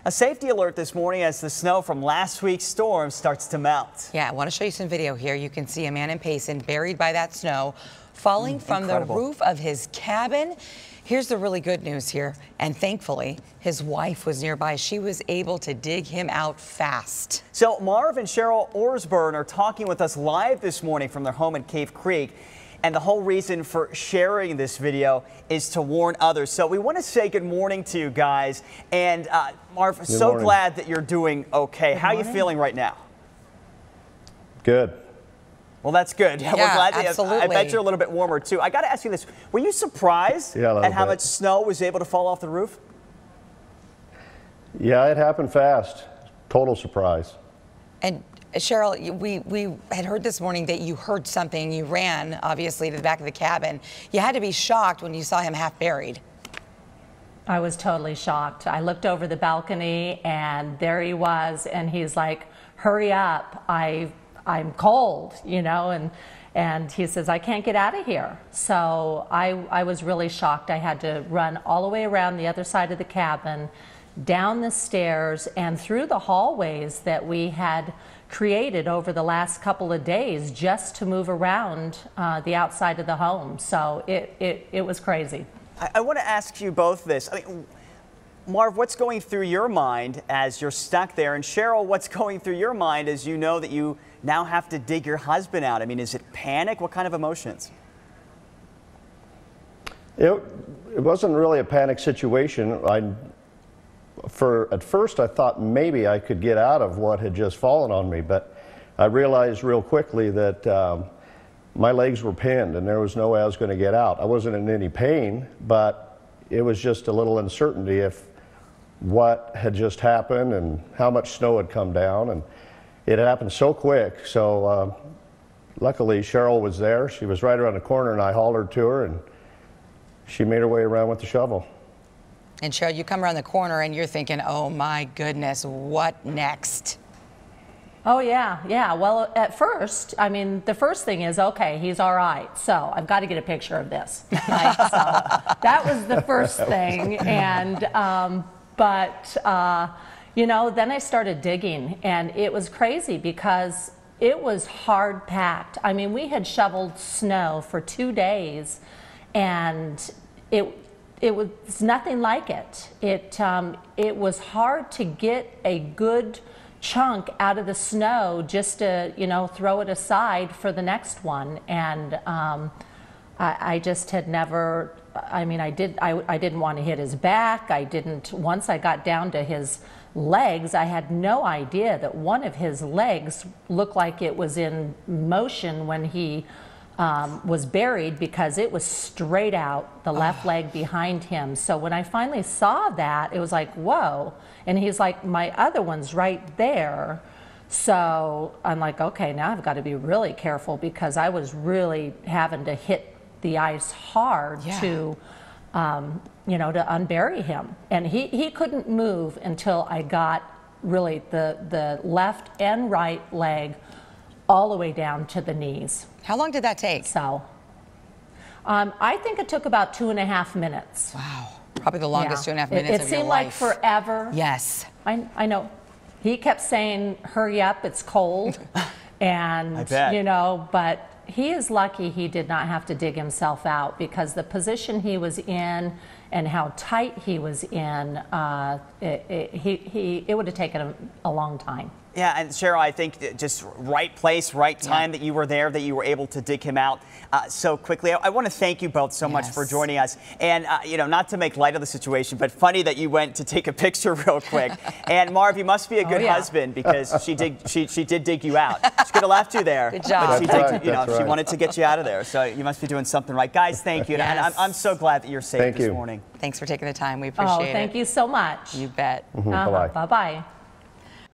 A safety alert this morning as the snow from last week's storm starts to melt. Yeah, I want to show you some video here. You can see a man in Payson buried by that snow, falling from the roof of his cabin. Here's the really good news here, and thankfully, his wife was nearby. She was able to dig him out fast. So Marv and Cheryl Orsburn are talking with us live this morning from their home in Cave Creek. And the whole reason for sharing this video is to warn others. So we want to say good morning to you guys. And Marv, so glad that you're doing okay. How are you feeling right now? Good. Well, that's good. Yeah, we're glad. Absolutely. I bet you're a little bit warmer too. I got to ask you this: were you surprised at how much snow was able to fall off the roof? Yeah, it happened fast. Total surprise. And Cheryl, we had heard this morning that you heard something. You ran, obviously, to the back of the cabin. You had to be shocked when you saw him half buried. I was totally shocked. I looked over the balcony, and there he was, and he's like, "Hurry up! I'm cold," you know, and he says, "I can't get out of here." So I was really shocked. I had to run all the way around the other side of the cabin, down the stairs, and through the hallways that we had created over the last couple of days just to move around the outside of the home. So it was crazy. I want to ask you both this. I mean, Marv, what's going through your mind as you're stuck there? And Cheryl, what's going through your mind as you know that you now have to dig your husband out? I mean, is it panic? What kind of emotions? It wasn't really a panic situation. At first I thought maybe I could get out of what had just fallen on me, but I realized real quickly that my legs were pinned and there was no way I was going to get out. I wasn't in any pain, but it was just a little uncertainty if what had just happened and how much snow had come down, and it happened so quick. So luckily Cheryl was there. She was right around the corner and I hollered to her and she made her way around with the shovel. And Cheryl, you come around the corner and you're thinking, oh my goodness, what next? Oh yeah, yeah. Well, at first, I mean, the first thing is, okay, he's all right. So I've got to get a picture of this. Right? So that was the first thing. And, you know, then I started digging, and it was crazy because it was hard packed. I mean, we had shoveled snow for 2 days, and it was nothing like it. It was hard to get a good chunk out of the snow just to, you know, throw it aside for the next one. And I just had never, I mean, I didn't want to hit his back. Once I got down to his legs, I had no idea that one of his legs looked like it was in motion when he was buried, because it was straight out, the left leg behind him. So when I finally saw that, it was like, whoa. And he's like, my other one's right there. So I'm like, okay, now I've got to be really careful, because I was really having to hit the ice hard to, you know, to unbury him. And he couldn't move until I got really the left and right leg all the way down to the knees. How long did that take? So, I think it took about 2.5 minutes. Wow, probably the longest 2.5 minutes of your life. It seemed like forever. Yes. I know. He kept saying, hurry up, it's cold. And, I bet. you know, but he is lucky he did not have to dig himself out, because the position he was in and how tight he was in, it would have taken him a long time. Yeah, and Cheryl, I think just right place, right time that you were there, that you were able to dig him out so quickly. I want to thank you both so much for joining us. And, you know, not to make light of the situation, but funny that you went to take a picture real quick. And Marv, you must be a good husband, because she did dig you out. She could have left you there. Good job. But she did, you know, she wanted to get you out of there. So you must be doing something right. Guys, thank you. And I'm so glad that you're safe this morning. Thanks for taking the time. We appreciate it. Oh, thank you so much. You bet. Bye-bye. Bye-bye.